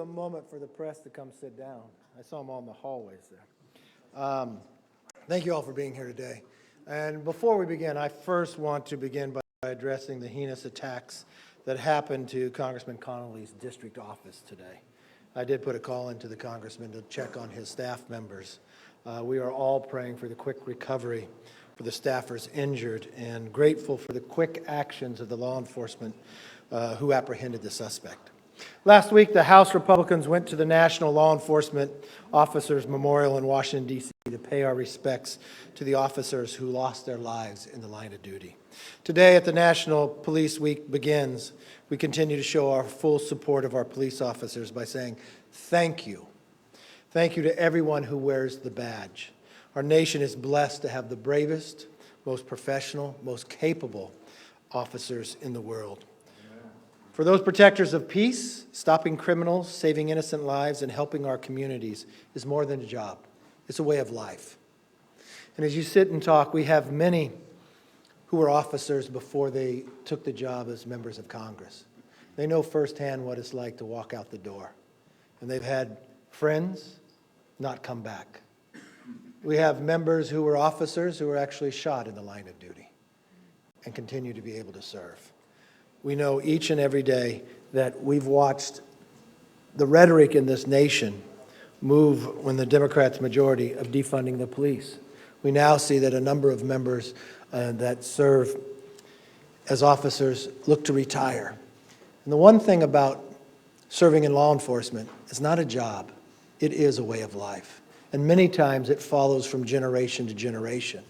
a moment for the press to come sit down. I saw them all in the hallways there. Thank you all for being here today. And before we begin, I first want to begin by addressing the heinous attacks that happened to Congressman Connolly's district office today. I did put a call into the congressman to check on his staff members. We are all praying for the quick recovery for the staffers injured and grateful for the quick actions of the law enforcement who apprehended the suspect. Last week, the House Republicans went to the National Law Enforcement Officers Memorial in Washington, D.C. to pay our respects to the officers who lost their lives in the line of duty. Today, at the National Police Week begins, we continue to show our full support of our police officers by saying thank you. Thank you to everyone who wears the badge. Our nation is blessed to have the bravest, most professional, most capable officers in the world. For those protectors of peace, stopping criminals, saving innocent lives, and helping our communities is more than a job. It's a way of life. And as you sit and talk, we have many who were officers before they took the job as members of Congress. They know firsthand what it's like to walk out the door. And they've had friends not come back. We have members who were officers who were actually shot in the line of duty and continue to be able to serve. We know each and every day that we've watched the rhetoric in this nation move when the Democrats' majority of defunding the police. We now see that a number of members that serve as officers look to retire. And the one thing about serving in law enforcement is not a job, it is a way of life. And many times it follows from generation to generation.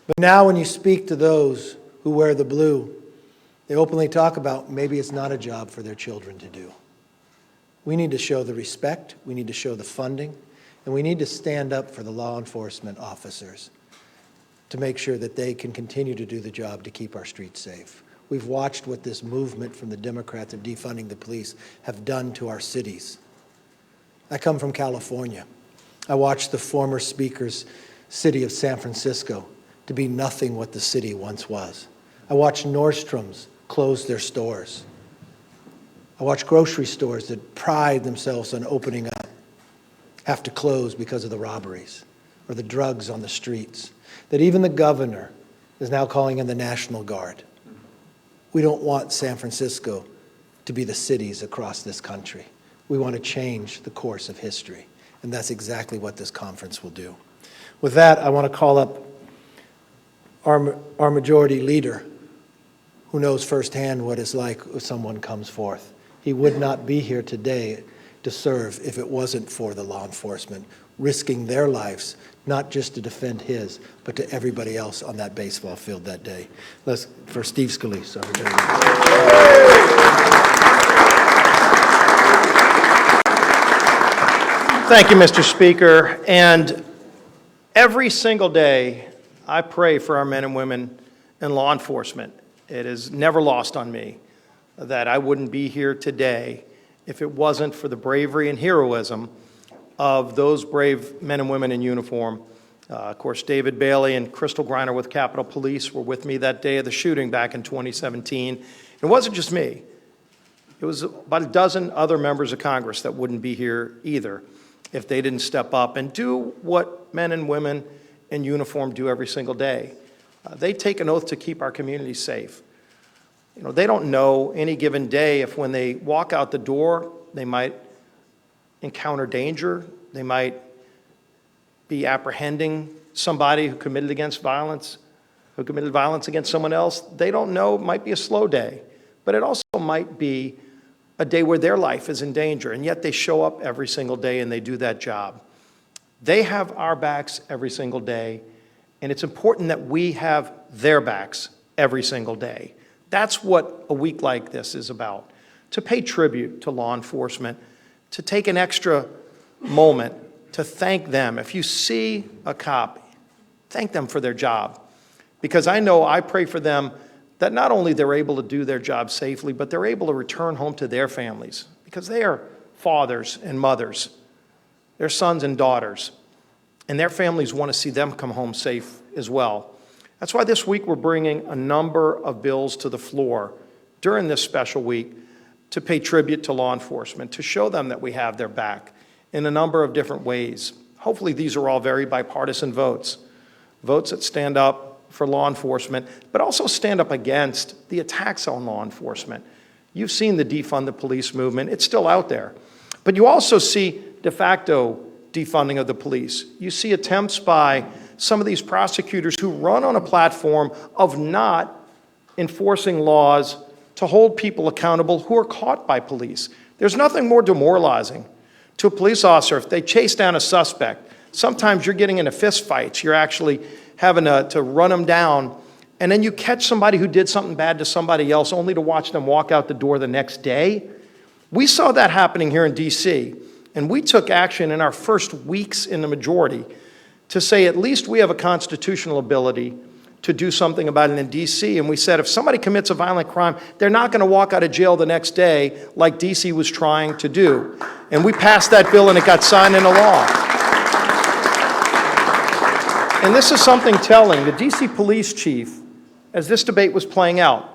But now when you speak to those who wear the blue, they openly talk about maybe it's not a job for their children to do. We need to show the respect, we need to show the funding, and we need to stand up for the law enforcement officers to make sure that they can continue to do the job to keep our streets safe. We've watched what this movement from the Democrats of defunding the police have done to our cities. I come from California. I watched the former speaker's city of San Francisco to be nothing what the city once was. I watched Nordstrom's close their stores. I watch grocery stores that pride themselves on opening up have to close because of the robberies or the drugs on the streets, that even the governor is now calling in the National Guard. We don't want San Francisco to be the cities across this country. We want to change the course of history, and that's exactly what this conference will do. With that, I want to call up our majority leader, who knows firsthand what it's like if someone comes forth. He would not be here today to serve if it wasn't for the law enforcement, risking their lives, not just to defend his, but to everybody else on that baseball field that day. Let's, for Steve Scalise. Thank you, Mr. Speaker. And every single day, I pray for our men and women in law enforcement. It is never lost on me that I wouldn't be here today if it wasn't for the bravery and heroism of those brave men and women in uniform. Of course, David Bailey and Crystal Griner with Capitol Police were with me that day of the shooting back in 2017. It wasn't just me. It was about a dozen other members of Congress that wouldn't be here either if they didn't step up and do what men and women in uniform do every single day. They take an oath to keep our communities safe. You know, they don't know any given day if when they walk out the door, they might encounter danger, they might be apprehending somebody who committed violence against someone else. They don't know. It might be a slow day, but it also might be a day where their life is in danger, and yet they show up every single day and they do that job. They have our backs every single day, and it's important that we have their backs every single day. That's what a week like this is about, to pay tribute to law enforcement, to take an extra moment to thank them. If you see a cop, thank them for their job, because I pray for them that not only they're able to do their job safely, but they're able to return home to their families, because they are fathers and mothers, their sons and daughters, and their families want to see them come home safe as well. That's why this week we're bringing a number of bills to the floor during this special week to pay tribute to law enforcement, to show them that we have their back in a number of different ways. Hopefully these are all very bipartisan votes, votes that stand up for law enforcement, but also stand up against the attacks on law enforcement. You've seen the defund the police movement. It's still out there. But you also see de facto defunding of the police. You see attempts by some of these prosecutors who run on a platform of not enforcing laws to hold people accountable who are caught by police. There's nothing more demoralizing to a police officer if they chase down a suspect. Sometimes you're getting into fist fights. You're actually having to run them down, and then you catch somebody who did something bad to somebody else only to watch them walk out the door the next day. We saw that happening here in D.C., and we took action in our first weeks in the majority to say at least we have a constitutional ability to do something about it in D.C., and we said if somebody commits a violent crime, they're not going to walk out of jail the next day like D.C. was trying to do. And we passed that bill, and it got signed into law. And this is something telling. The D.C. police chief, as this debate was playing out,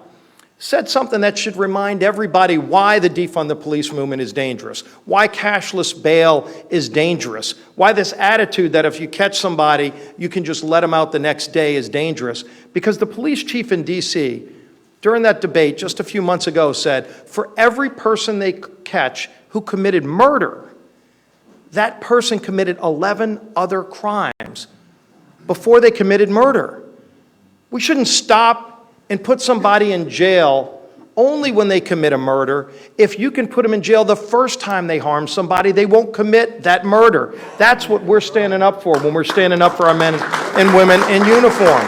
said something that should remind everybody why the defund the police movement is dangerous, why cashless bail is dangerous, why this attitude that if you catch somebody, you can just let them out the next day is dangerous. Because the police chief in D.C., during that debate just a few months ago, said, for every person they catch who committed murder, that person committed 11 other crimes before they committed murder. We shouldn't stop and put somebody in jail only when they commit a murder. If you can put them in jail the first time they harm somebody, they won't commit that murder. That's what we're standing up for when we're standing up for our men and women in uniform.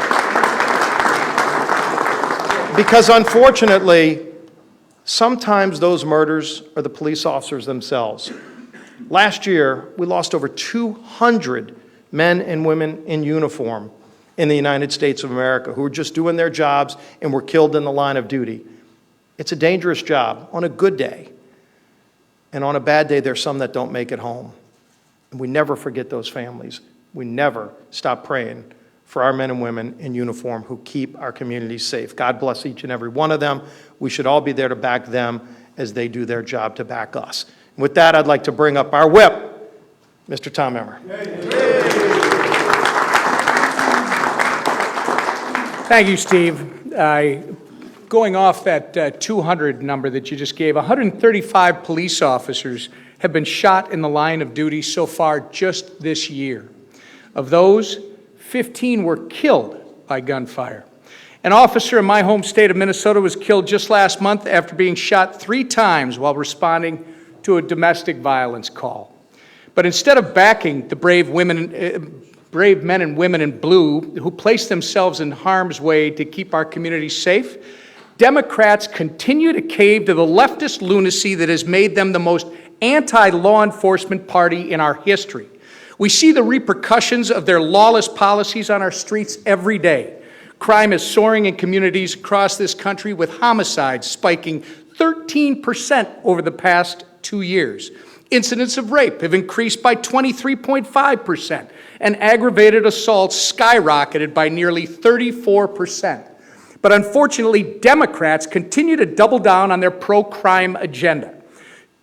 Because unfortunately, sometimes those murders are the police officers themselves. Last year, we lost over 200 men and women in uniform in the United States of America who were just doing their jobs and were killed in the line of duty. It's a dangerous job on a good day. And on a bad day, there's some that don't make it home. And we never forget those families. We never stop praying for our men and women in uniform who keep our communities safe. God bless each and every one of them. We should all be there to back them as they do their job to back us. And with that, I'd like to bring up our whip, Mr. Tom Emmer. Thank you, Steve. Going off that 200 number that you just gave, 135 police officers have been shot in the line of duty so far just this year. Of those, 15 were killed by gunfire. An officer in my home state of Minnesota was killed just last month after being shot 3 times while responding to a domestic violence call. But instead of backing the brave men and women in blue who place themselves in harm's way to keep our communities safe, Democrats continue to cave to the leftist lunacy that has made them the most anti-law enforcement party in our history. We see the repercussions of their lawless policies on our streets every day. Crime is soaring in communities across this country, with homicides spiking 13% over the past 2 years. Incidents of rape have increased by 23.5%, and aggravated assaults skyrocketed by nearly 34%. But unfortunately, Democrats continue to double down on their pro-crime agenda.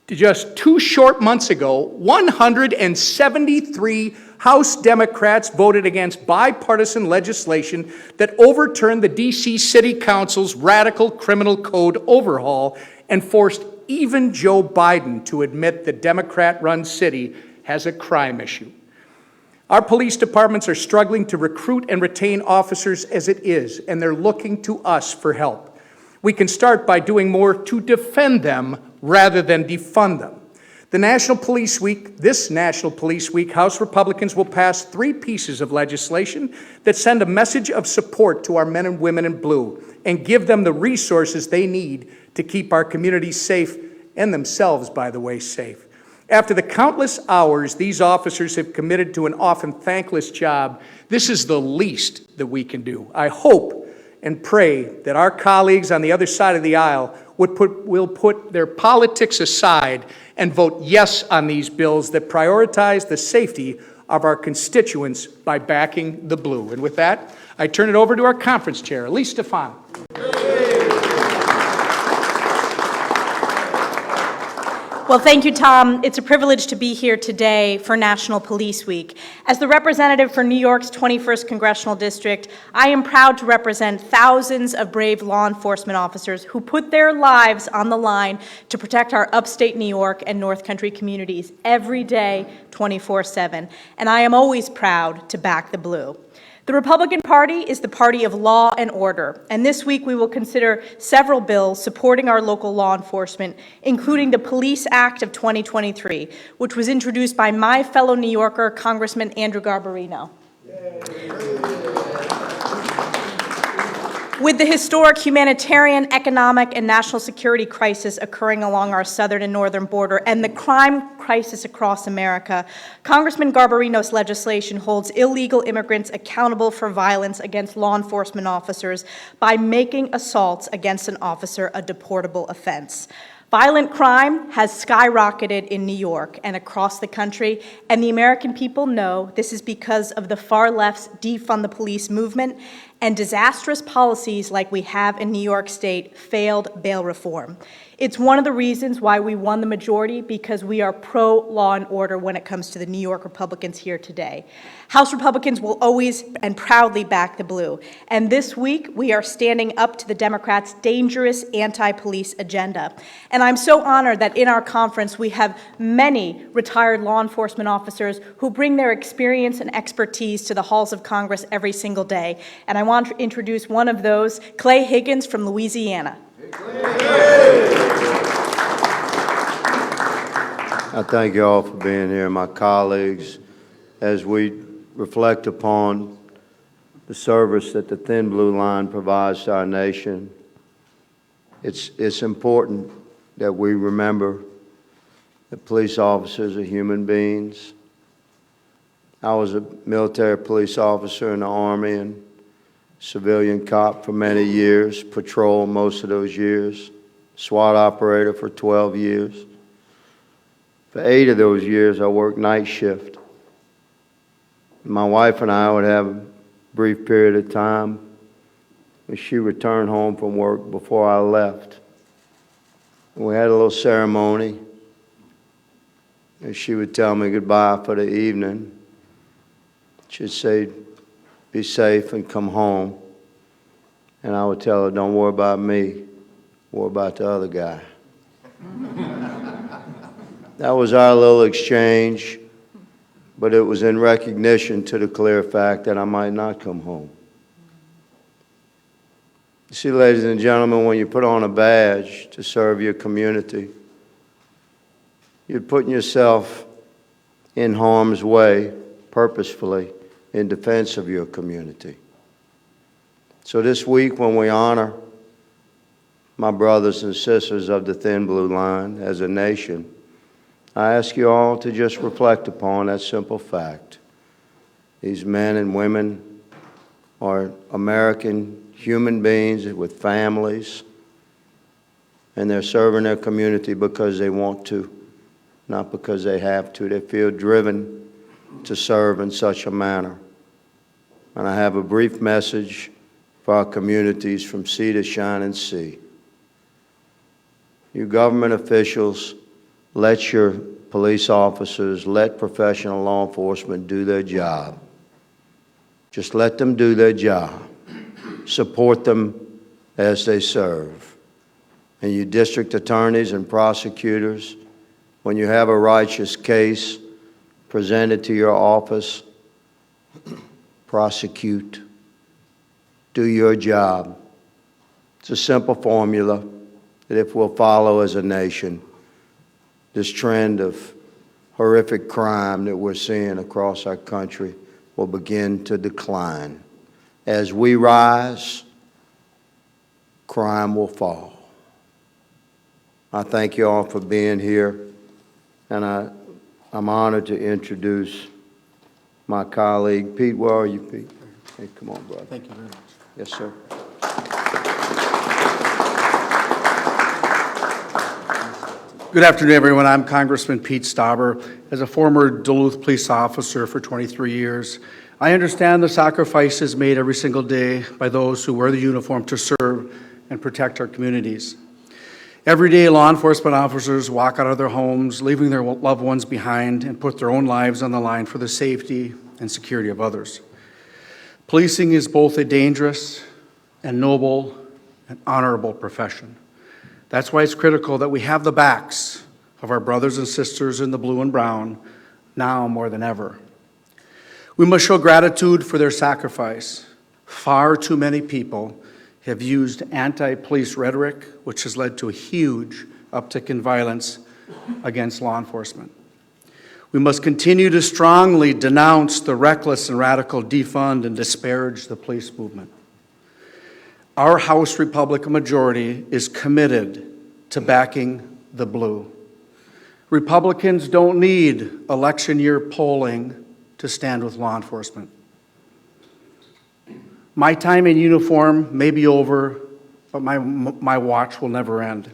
Just 2 short months ago, 173 House Democrats voted against bipartisan legislation that overturned the D.C. City Council's radical criminal code overhaul and forced even Joe Biden to admit the Democrat-run city has a crime issue. Our police departments are struggling to recruit and retain officers as it is, and they're looking to us for help. We can start by doing more to defend them rather than defund them. This National Police Week, House Republicans will pass 3 pieces of legislation that send a message of support to our men and women in blue and give them the resources they need to keep our communities safe, and themselves, by the way, safe. After the countless hours these officers have committed to an often thankless job, this is the least that we can do. I hope and pray that our colleagues on the other side of the aisle will put their politics aside and vote yes on these bills that prioritize the safety of our constituents by backing the blue. And with that, I turn it over to our conference chair, Elise Stefano. Well, thank you, Tom. It's a privilege to be here today for National Police Week. As the representative for New York's 21st Congressional District, I am proud to represent thousands of brave law enforcement officers who put their lives on the line to protect our upstate New York and North Country communities every day, 24/7. And I am always proud to back the blue. The Republican Party is the party of law and order, and this week we will consider several bills supporting our local law enforcement, including the Police Act of 2023, which was introduced by my fellow New Yorker, Congressman Andrew Garbarino. With the historic humanitarian, economic, and national security crisis occurring along our southern and northern border and the crime crisis across America, Congressman Garbarino's legislation holds illegal immigrants accountable for violence against law enforcement officers by making assaults against an officer a deportable offense. Violent crime has skyrocketed in New York and across the country, and the American people know this is because of the far left's defund the police movement and disastrous policies like we have in New York State failed bail reform. It's one of the reasons why we won the majority, because we are pro-law and order when it comes to the New York Republicans here today. House Republicans will always and proudly back the blue. And this week, we are standing up to the Democrats' dangerous anti-police agenda. And I'm so honored that in our conference, we have many retired law enforcement officers who bring their experience and expertise to the halls of Congress every single day. And I want to introduce one of those, Clay Higgins from Louisiana. I thank you all for being here, my colleagues, as we reflect upon the service that the Thin Blue Line provides to our nation. It's important that we remember that police officers are human beings. I was a military police officer in the Army and civilian cop for many years, patrol most of those years, SWAT operator for 12 years. For 8 of those years, I worked night shift. My wife and I would have a brief period of time when she returned home from work before I left. And we had a little ceremony, and she would tell me goodbye for the evening. She'd say, "Be safe and come home." And I would tell her, "Don't worry about me, worry about the other guy." That was our little exchange, but it was in recognition to the clear fact that I might not come home. You see, ladies and gentlemen, when you put on a badge to serve your community, you're putting yourself in harm's way purposefully in defense of your community. So this week, when we honor my brothers and sisters of the Thin Blue Line as a nation, I ask you all to just reflect upon that simple fact. These men and women are American human beings with families, and they're serving their community because they want to, not because they have to. They feel driven to serve in such a manner. And I have a brief message for our communities from sea to shining sea. You government officials, let your police officers, let professional law enforcement do their job. Just let them do their job. Support them as they serve. And you district attorneys and prosecutors, when you have a righteous case presented to your office, prosecute. Do your job. It's a simple formula that if we'll follow as a nation, this trend of horrific crime that we're seeing across our country will begin to decline. As we rise, crime will fall. I thank you all for being here, and I'm honored to introduce my colleague, Pete. Where are you, Pete? Hey, come on, brother. Thank you very much. Yes, sir. Good afternoon, everyone. I'm Congressman Pete Stauber. As a former Duluth police officer for 23 years, I understand the sacrifices made every single day by those who wear the uniform to serve and protect our communities. Every day, law enforcement officers walk out of their homes, leaving their loved ones behind, and put their own lives on the line for the safety and security of others. Policing is both a dangerous and noble and honorable profession. That's why it's critical that we have the backs of our brothers and sisters in the blue and brown now more than ever. We must show gratitude for their sacrifice. Far too many people have used anti-police rhetoric, which has led to a huge uptick in violence against law enforcement. We must continue to strongly denounce the reckless and radical defund and disparage the police movement. Our House Republican majority is committed to backing the blue. Republicans don't need election year polling to stand with law enforcement. My time in uniform may be over, but my watch will never end.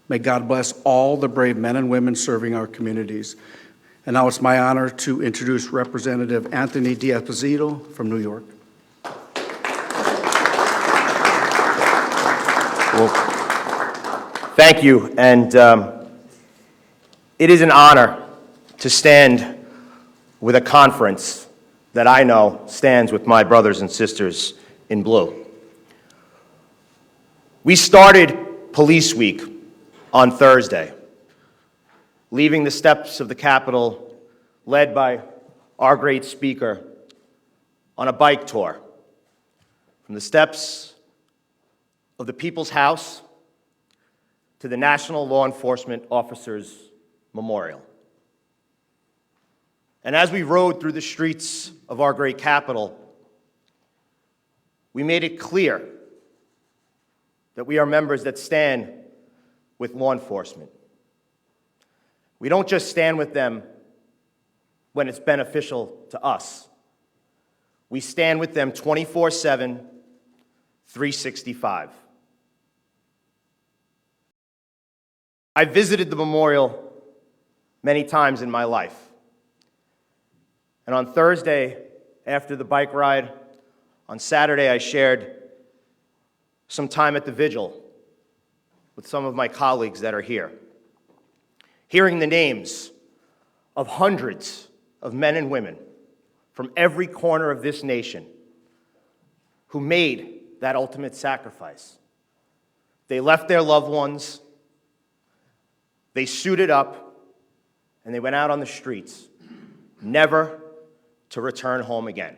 May God bless all the brave men and women serving our communities. And now it's my honor to introduce Representative Anthony D'Esposito from New York. Well, thank you, and it is an honor to stand with a conference that I know stands with my brothers and sisters in blue. We started Police Week on Thursday, leaving the steps of the Capitol, led by our great speaker, on a bike tour from the steps of the People's House to the National Law Enforcement Officers Memorial. And as we rode through the streets of our great capital, we made it clear that we are members that stand with law enforcement. We don't just stand with them when it's beneficial to us. We stand with them 24/7, 365. I visited the memorial many times in my life. And on Thursday, after the bike ride, on Saturday, I shared some time at the vigil with some of my colleagues that are here. Hearing the names of hundreds of men and women from every corner of this nation who made that ultimate sacrifice. They left their loved ones, they suited up, and they went out on the streets, never to return home again.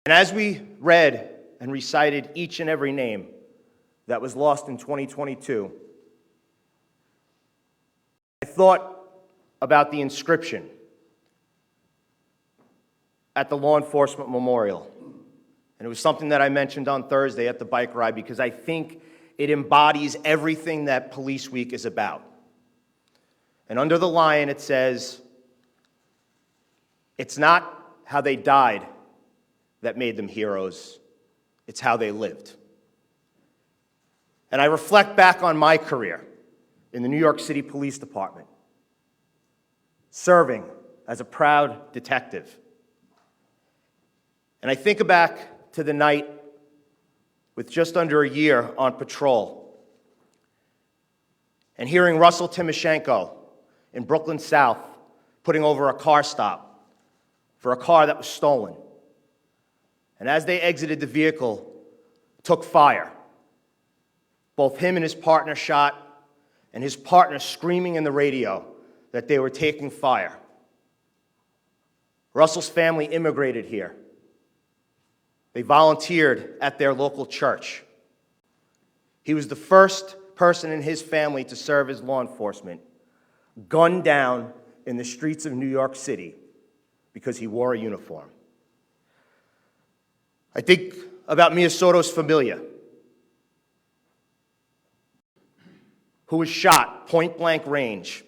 And as we read and recited each and every name that was lost in 2022, I thought about the inscription at the Law Enforcement Memorial. And it was something that I mentioned on Thursday at the bike ride because I think it embodies everything that Police Week is about. And under the lion it says, "It's not how they died that made them heroes, it's how they lived." And I reflect back on my career in the New York City Police Department, serving as a proud detective. And I think back to the night with just under a year on patrol and hearing Russell Timoshenko in Brooklyn South putting over a car stop for a car that was stolen. And as they exited the vehicle, took fire. Both him and his partner shot, and his partner screaming in the radio that they were taking fire. Russell's family immigrated here. They volunteered at their local church. He was the first person in his family to serve as law enforcement, gunned down in the streets of New York City because he wore a uniform. I think about Mia Soto's familia, who was shot point-blank range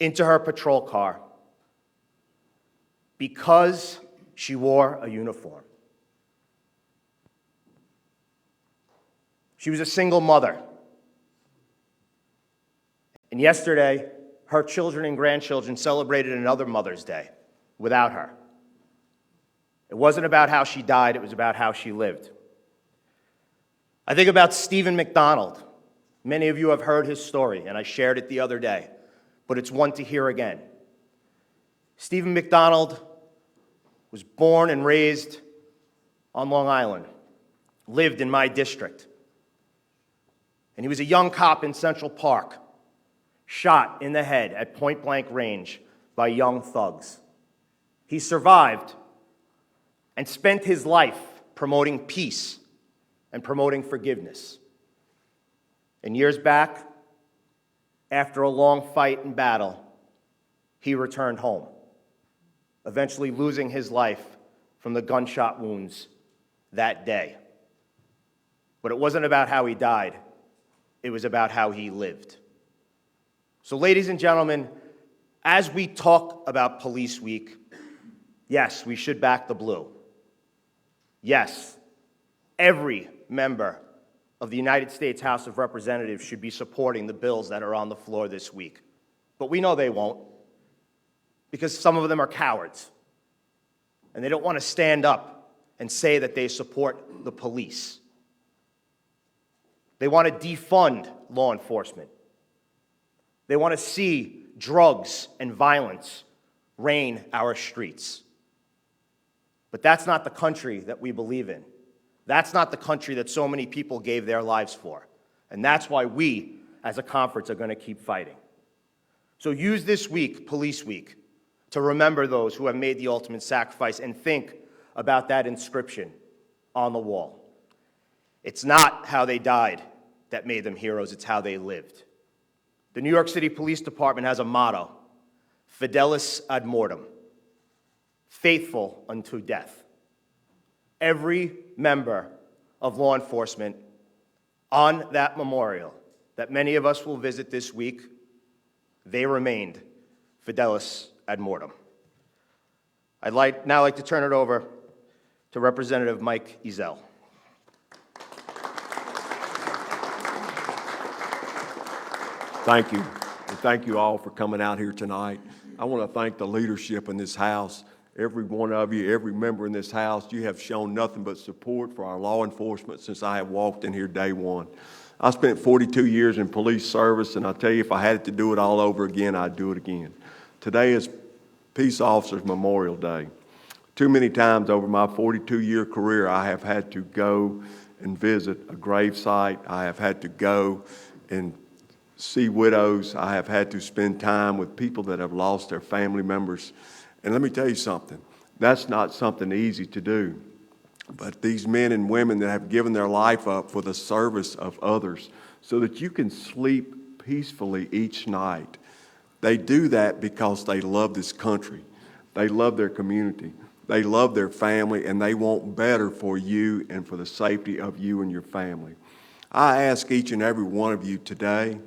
into her patrol car because she wore a uniform. She was a single mother. And yesterday, her children and grandchildren celebrated another Mother's Day without her. It wasn't about how she died, it was about how she lived. I think about Stephen McDonald. Many of you have heard his story, and I shared it the other day, but it's one to hear again. Stephen McDonald was born and raised on Long Island, lived in my district. And he was a young cop in Central Park, shot in the head at point-blank range by young thugs. He survived and spent his life promoting peace and promoting forgiveness. And years back, after a long fight and battle, he returned home, eventually losing his life from the gunshot wounds that day. But it wasn't about how he died, it was about how he lived. So, ladies and gentlemen, as we talk about Police Week, yes, we should back the blue. Yes, every member of the United States House of Representatives should be supporting the bills that are on the floor this week. But we know they won't, because some of them are cowards, and they don't want to stand up and say that they support the police. They want to defund law enforcement. They want to see drugs and violence reign our streets. But that's not the country that we believe in. That's not the country that so many people gave their lives for. And that's why we, as a conference, are going to keep fighting. So use this week, Police Week, to remember those who have made the ultimate sacrifice and think about that inscription on the wall. It's not how they died that made them heroes, it's how they lived. The New York City Police Department has a motto, Fidelis ad mortem, faithful unto death. Every member of law enforcement on that memorial that many of us will visit this week, they remained Fidelis ad mortem. I'd now like to turn it over to Representative Mike Ezell. Thank you, and thank you all for coming out here tonight. I want to thank the leadership in this House. Every one of you, every member in this House, you have shown nothing but support for our law enforcement since I have walked in here day one. I spent 42 years in police service, and I tell you, if I had to do it all over again, I'd do it again. Today is Peace Officers Memorial Day. Too many times over my 42-year career, I have had to go and visit a grave site. I have had to go and see widows. I have had to spend time with people that have lost their family members. And let me tell you something, that's not something easy to do. But these men and women that have given their life up for the service of others so that you can sleep peacefully each night, they do that because they love this country. They love their community. They love their family, and they want better for you and for the safety of you and your family. I ask each and every one of you today,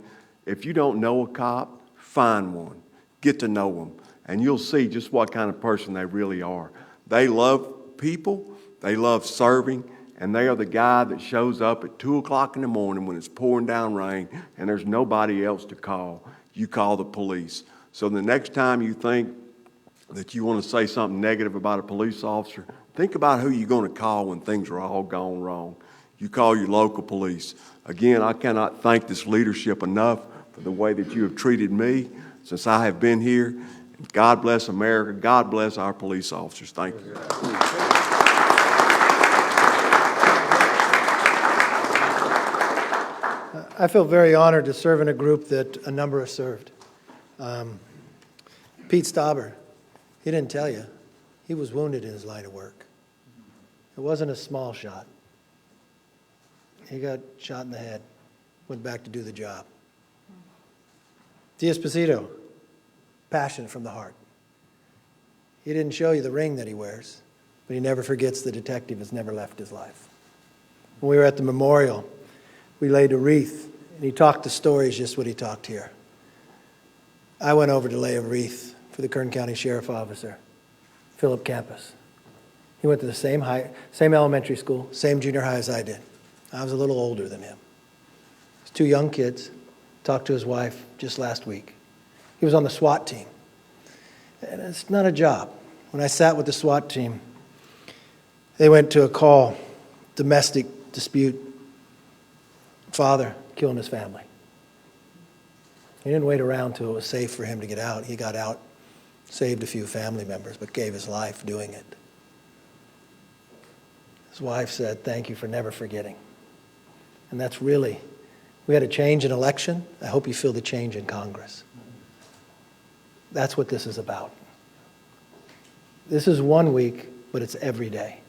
if you don't know a cop, find one. Get to know them. And you'll see just what kind of person they really are. They love people, they love serving, and they are the guy that shows up at 2 o'clock in the morning when it's pouring down rain and there's nobody else to call. You call the police. So the next time you think that you want to say something negative about a police officer, think about who you're going to call when things are all gone wrong. You call your local police. Again, I cannot thank this leadership enough for the way that you have treated me since I have been here. God bless America. God bless our police officers. Thank you. I feel very honored to serve in a group that a number have served. Pete Stauber, he didn't tell you, he was wounded in his line of work. It wasn't a small shot. He got shot in the head, went back to do the job. D'Esposito, passion from the heart. He didn't show you the ring that he wears, but he never forgets the detective has never left his life. When we were at the memorial, we laid a wreath, and he talked the stories just what he talked here. I went over to lay a wreath for the Kern County Sheriff Officer, Philip Campus. He went to the same elementary school, same junior high as I did. I was a little older than him. His 2 young kids, talked to his wife just last week. He was on the SWAT team. And it's not a job. When I sat with the SWAT team, they went to a call, domestic dispute. father killing his family. He didn't wait around till it was safe for him to get out. He got out, saved a few family members, but gave his life doing it. His wife said, "Thank you for never forgetting." And that's really, we had a change in election. I hope you feel the change in Congress. That's what this is about. This is 1 week, but it's every day.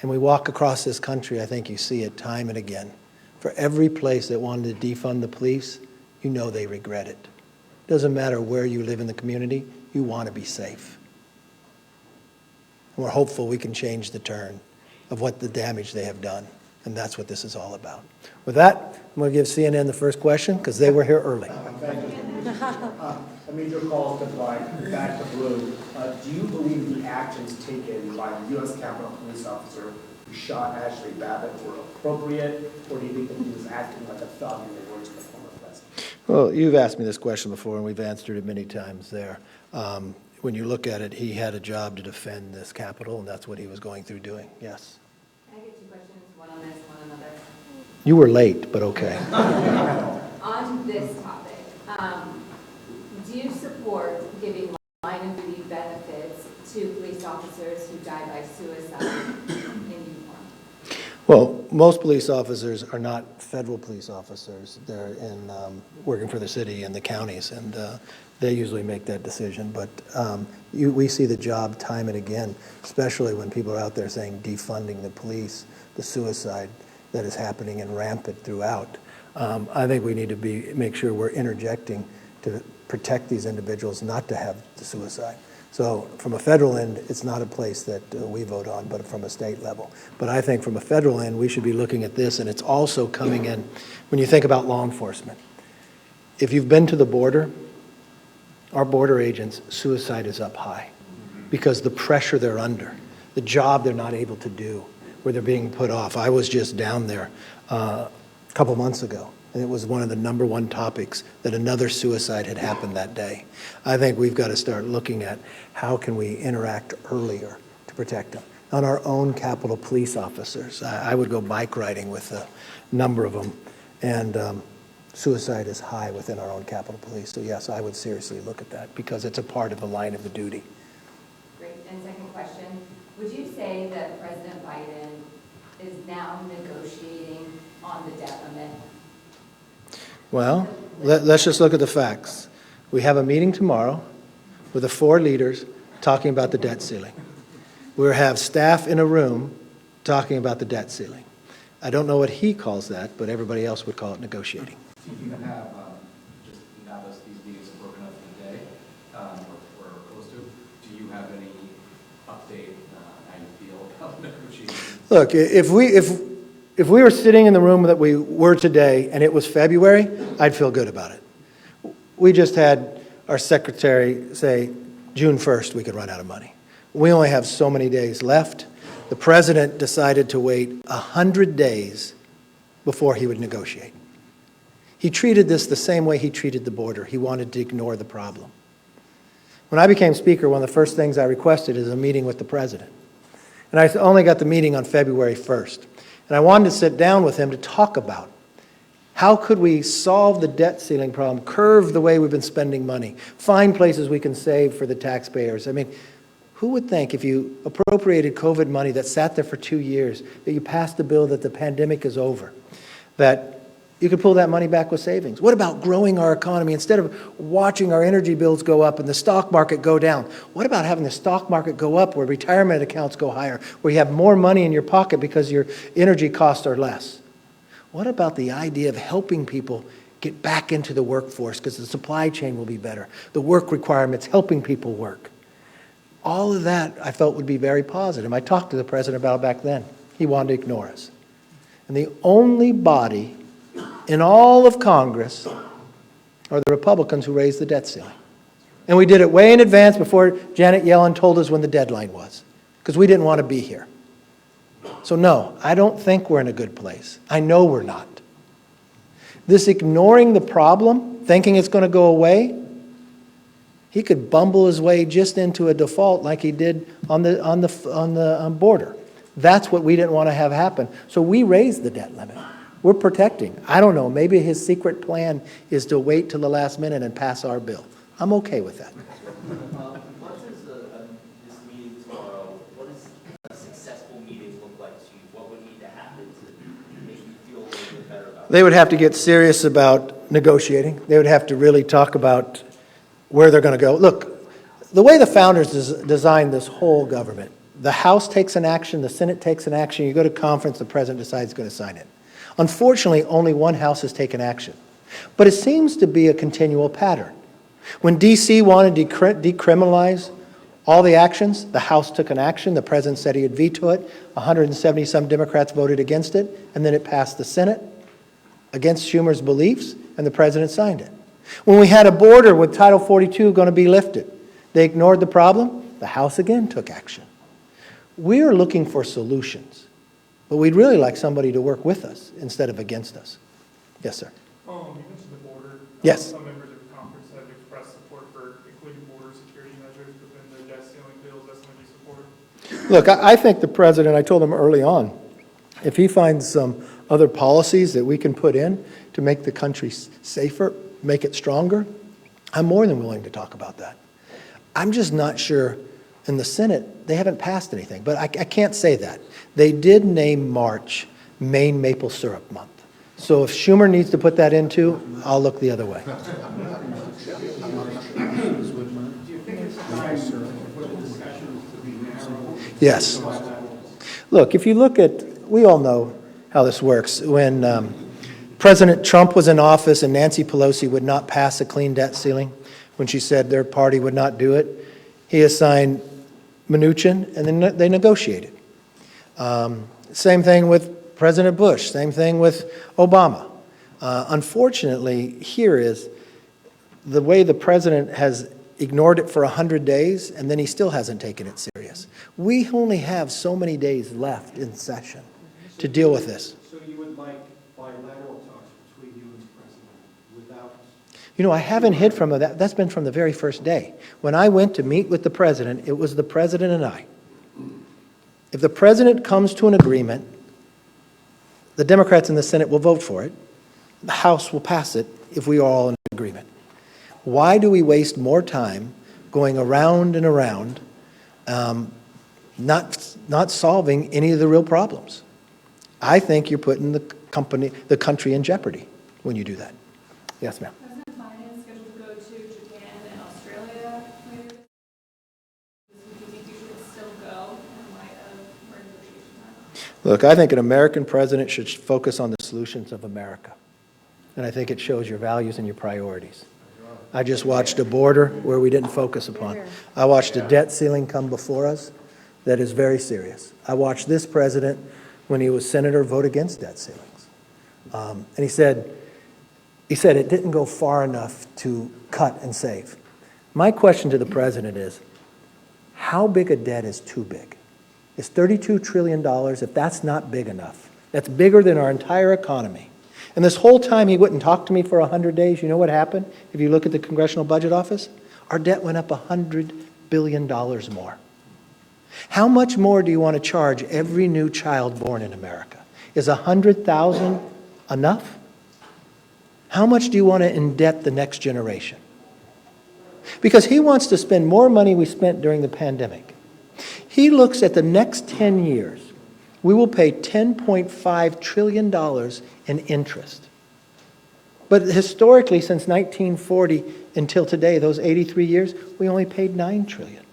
And we walk across this country, I think you see it time and again. For every place that wanted to defund the police, you know they regret it. Doesn't matter where you live in the community, you want to be safe. And we're hopeful we can change the turn of what the damage they have done. And that's what this is all about. With that, I'm going to give CNN the first question because they were here early. I mean, your calls to fly back to blue. Do you believe the actions taken by the U.S. Capitol police officer who shot Ashley Babbitt were appropriate, or do you think that he was acting like a thug in the words of the former president? Well, you've asked me this question before, and we've answered it many times there. When you look at it, he had a job to defend this Capitol, and that's what he was going through doing. Yes. Can I get two questions, one on this, one on another? You were late, but okay. On this topic, do you support giving line of duty benefits to police officers who die by suicide in uniform? Well, most police officers are not federal police officers. They're in working for the city and the counties, and they usually make that decision. But we see the job time and again, especially when people are out there saying defunding the police, the suicide that is happening and rampant throughout. I think we need to make sure we're interjecting to protect these individuals not to have the suicide. So from a federal end, it's not a place that we vote on, but from a state level. But I think from a federal end, we should be looking at this, and it's also coming in when you think about law enforcement. If you've been to the border, our border agents, suicide is up high because the pressure they're under, the job they're not able to do, where they're being put off. I was just down there a couple months ago, and it was one of the #1 topics that another suicide had happened that day. I think we've got to start looking at how can we interact earlier to protect them. On our own Capitol police officers, I would go bike riding with a number of them, and suicide is high within our own Capitol Police. So yes, I would seriously look at that because it's a part of the line of the duty. Great. And second question, would you say that President Biden is now negotiating on the debt limit? Well, let's just look at the facts. We have a meeting tomorrow with the 4 leaders talking about the debt ceiling. We'll have staff in a room talking about the debt ceiling. I don't know what he calls that, but everybody else would call it negotiating. Do you have, just now that these meetings have broken up for the day, or close to, do you have any update how you feel about negotiations? Look, if we were sitting in the room that we were today and it was February, I'd feel good about it. We just had our secretary say June 1st we could run out of money. We only have so many days left. The president decided to wait 100 days before he would negotiate. He treated this the same way he treated the border. He wanted to ignore the problem. When I became Speaker, one of the first things I requested is a meeting with the president. And I only got the meeting on February 1st. And I wanted to sit down with him to talk about how could we solve the debt ceiling problem, curve the way we've been spending money, find places we can save for the taxpayers. I mean, who would think if you appropriated COVID money that sat there for 2 years, that you passed a bill that the pandemic is over, that you could pull that money back with savings? What about growing our economy? Instead of watching our energy bills go up and the stock market go down, what about having the stock market go up where retirement accounts go higher, where you have more money in your pocket because your energy costs are less? What about the idea of helping people get back into the workforce because the supply chain will be better, the work requirements, helping people work? All of that I felt would be very positive. I talked to the president about it back then. He wanted to ignore us. And the only body in all of Congress are the Republicans who raised the debt ceiling. And we did it way in advance before Janet Yellen told us when the deadline was, because we didn't want to be here. So no, I don't think we're in a good place. I know we're not. This ignoring the problem, thinking it's going to go away, he could bumble his way just into a default like he did on the border. That's what we didn't want to have happen. So we raised the debt limit. We're protecting. I don't know, maybe his secret plan is to wait till the last minute and pass our bill. I'm okay with that. What does this meeting tomorrow, what does a successful meeting look like to you? What would need to happen to make you feel a little bit better about it? They would have to get serious about negotiating. They would have to really talk about where they're going to go. Look, the way the founders designed this whole government, the House takes an action, the Senate takes an action, you go to conference, the president decides he's going to sign it. Unfortunately, only one House has taken action. But it seems to be a continual pattern. When D.C. wanted to decriminalize all the actions, the House took an action, the president said he'd veto it, 170-some Democrats voted against it, and then it passed the Senate against Schumer's beliefs, and the president signed it. When we had a border with Title 42 going to be lifted, they ignored the problem, the House again took action. We are looking for solutions, but we'd really like somebody to work with us instead of against us. Yes, sir. You mentioned the border. Yes. Some members of the conference have expressed support for including border security measures within the debt ceiling bill. Is that something you support? Look, I think the president, I told him early on, if he finds some other policies that we can put in to make the country safer, make it stronger, I'm more than willing to talk about that. I'm just not sure in the Senate, they haven't passed anything, but I can't say that. They did name March Maine Maple Syrup Month. So if Schumer needs to put that into, I'll look the other way. Yes. Look, if you look at, we all know how this works. When President Trump was in office and Nancy Pelosi would not pass a clean debt ceiling, when she said their party would not do it, he assigned Mnuchin, and then they negotiated. Same thing with President Bush, same thing with Obama. Unfortunately, here is the way the president has ignored it for 100 days, and then he still hasn't taken it serious. We only have so many days left in session to deal with this. So you would like bilateral talks between you and the president without... You know, I haven't hid from that. That's been from the very first day. When I went to meet with the president, it was the president and I. If the president comes to an agreement, the Democrats in the Senate will vote for it. The House will pass it if we are all in agreement. Why do we waste more time going around and around, not solving any of the real problems? I think you're putting the country in jeopardy when you do that. Yes, ma'am. President Biden is scheduled to go to Japan and Australia later this year. Do you think you should still go in light of where negotiations are? Look, I think an American president should focus on the solutions of America. And I think it shows your values and your priorities. I just watched a border where we didn't focus upon. I watched a debt ceiling come before us that is very serious. I watched this president, when he was senator, vote against debt ceilings. And he said it didn't go far enough to cut and save. My question to the president is, how big a debt is too big? Is $32 trillion, if that's not big enough, that's bigger than our entire economy. And this whole time he wouldn't talk to me for 100 days. You know what happened? If you look at the Congressional Budget Office, our debt went up $100 billion more. How much more do you want to charge every new child born in America? Is $100,000 enough? How much do you want to indebt the next generation? Because he wants to spend more money we spent during the pandemic. He looks at the next 10 years. We will pay $10.5 trillion in interest. But historically, since 1940 until today, those 83 years, we only paid $9 trillion.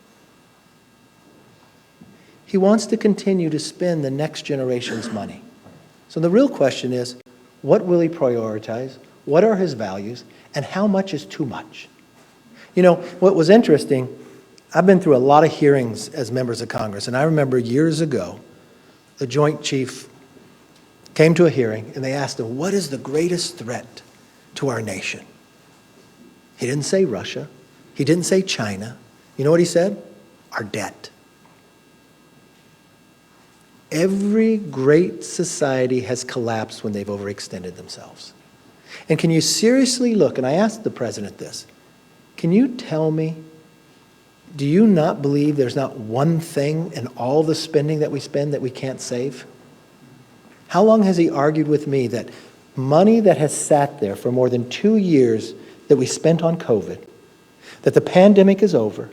He wants to continue to spend the next generation's money. So the real question is, what will he prioritize? What are his values? And how much is too much? You know, what was interesting, I've been through a lot of hearings as members of Congress, and I remember years ago, the Joint Chief came to a hearing, and they asked him, what is the greatest threat to our nation? He didn't say Russia. He didn't say China. You know what he said? Our debt. Every great society has collapsed when they've overextended themselves. And can you seriously look, and I asked the president this, can you tell me, do you not believe there's not one thing in all the spending that we spend that we can't save? How long has he argued with me that money that has sat there for more than 2 years that we spent on COVID, that the pandemic is over,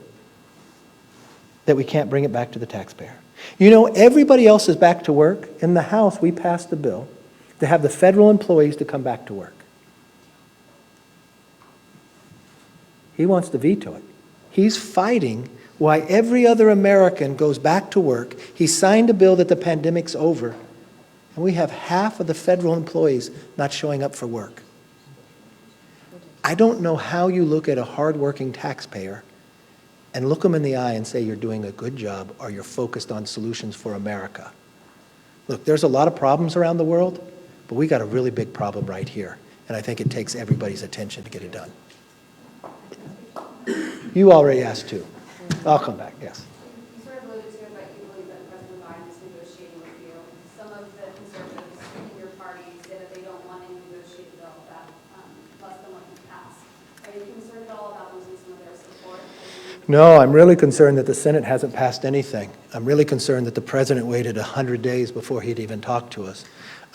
that we can't bring it back to the taxpayer? You know, everybody else is back to work. In the House, we passed a bill to have the federal employees to come back to work. He wants to veto it. He's fighting why every other American goes back to work. He signed a bill that the pandemic's over, and we have half of the federal employees not showing up for work. I don't know how you look at a hardworking taxpayer and look them in the eye and say you're doing a good job or you're focused on solutions for America. Look, there's a lot of problems around the world, but we got a really big problem right here, and I think it takes everybody's attention to get it done. You already asked too. I'll come back, yes. You sort of alluded to it, but you believe that President Biden is negotiating with you. Some of the conservatives in your party say that they don't want any negotiated bill that less than what you passed. Are you concerned at all about losing some of their support? No, I'm really concerned that the Senate hasn't passed anything. I'm really concerned that the president waited 100 days before he'd even talk to us.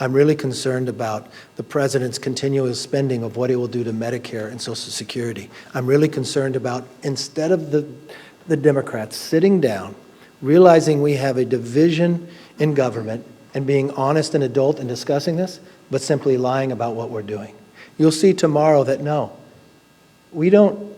I'm really concerned about the president's continuous spending of what he will do to Medicare and Social Security. I'm really concerned about, instead of the Democrats sitting down, realizing we have a division in government and being honest and adult and discussing this, but simply lying about what we're doing. You'll see tomorrow that no, we don't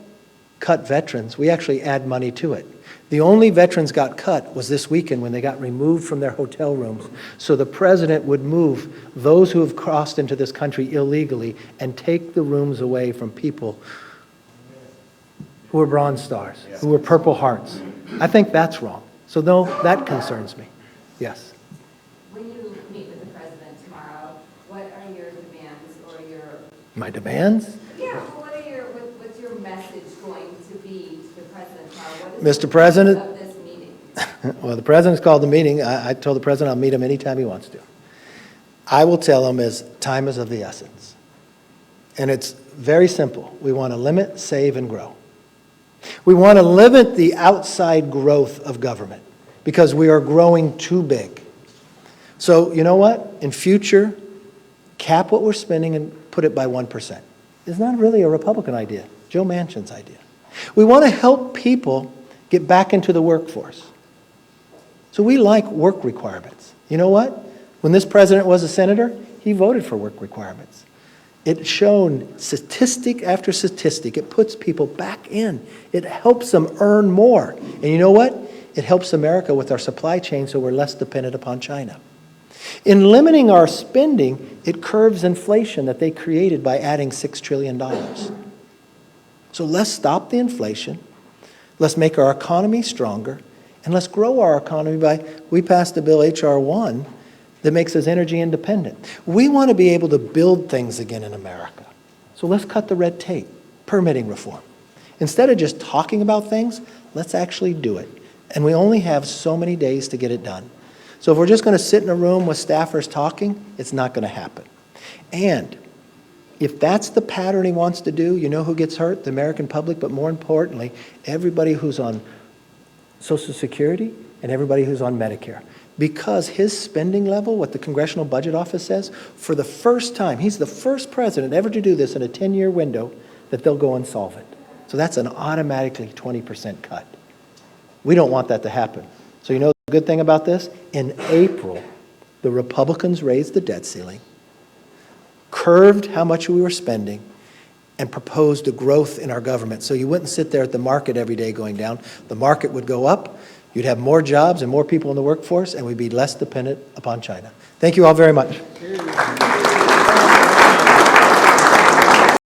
cut veterans, we actually add money to it. The only veterans got cut was this weekend when they got removed from their hotel rooms. So the president would move those who have crossed into this country illegally and take the rooms away from people who are Bronze Stars, who are Purple Hearts. I think that's wrong. So no, that concerns me. Yes. When you meet with the president tomorrow, what are your demands or your... My demands? Yeah, well, what's your message going to be to the president tomorrow? What is Mr. President, of this meeting? well, the president's called the meeting. I told the president I'll meet him anytime he wants to. I will tell him is time is of the essence. And it's very simple. We want to limit, save, and grow. We want to limit the outside growth of government because we are growing too big. So you know what? In future, cap what we're spending and put it by 1%. It's not really a Republican idea. Joe Manchin's idea. We want to help people get back into the workforce. So we like work requirements. You know what? When this president was a senator, he voted for work requirements. It's shown statistic after statistic. It puts people back in. It helps them earn more. And you know what? It helps America with our supply chain so we're less dependent upon China. In limiting our spending, it curbs inflation that they created by adding $6 trillion. So let's stop the inflation. Let's make our economy stronger. And let's grow our economy by, we passed a bill, H.R. 1, that makes us energy independent. We want to be able to build things again in America. So let's cut the red tape, permitting reform. Instead of just talking about things, let's actually do it. And we only have so many days to get it done. So if we're just going to sit in a room with staffers talking, it's not going to happen. And if that's the pattern he wants to do, you know who gets hurt? The American public, but more importantly, everybody who's on Social Security and everybody who's on Medicare. Because his spending level, what the Congressional Budget Office says, for the first time, he's the first president ever to do this in a 10-year window, that they'll go insolvent. So that's an automatically 20% cut. We don't want that to happen. So you know the good thing about this? In April, the Republicans raised the debt ceiling, curved how much we were spending, and proposed a growth in our government. So you wouldn't sit there at the market every day going down. The market would go up. You'd have more jobs and more people in the workforce, and we'd be less dependent upon China. Thank you all very much.